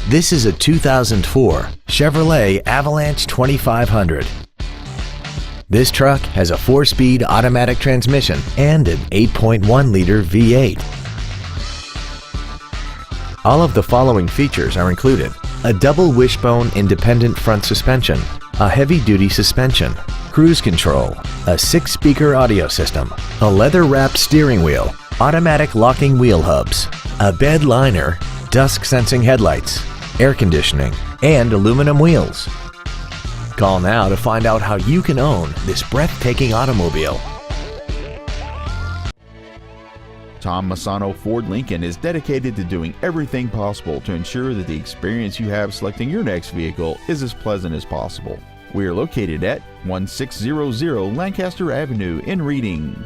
This is a 2004 Chevrolet Avalanche 2500. This truck has a 4-speed automatic transmission and an 8.1-liter V8. All of the following features are included: a double wishbone independent front suspension, a heavy-duty suspension, cruise control, a 6-speaker audio system, a leather-wrapped steering wheel, automatic locking wheel hubs, a bed liner, dusk-sensing headlights, air conditioning, and aluminum wheels. Call now to find out how you can own this breathtaking automobile. Tom Masano Ford Lincoln is dedicated to doing everything possible to ensure that the experience you have selecting your next vehicle is as pleasant as possible. We are located at 1600 Lancaster Avenue in Reading.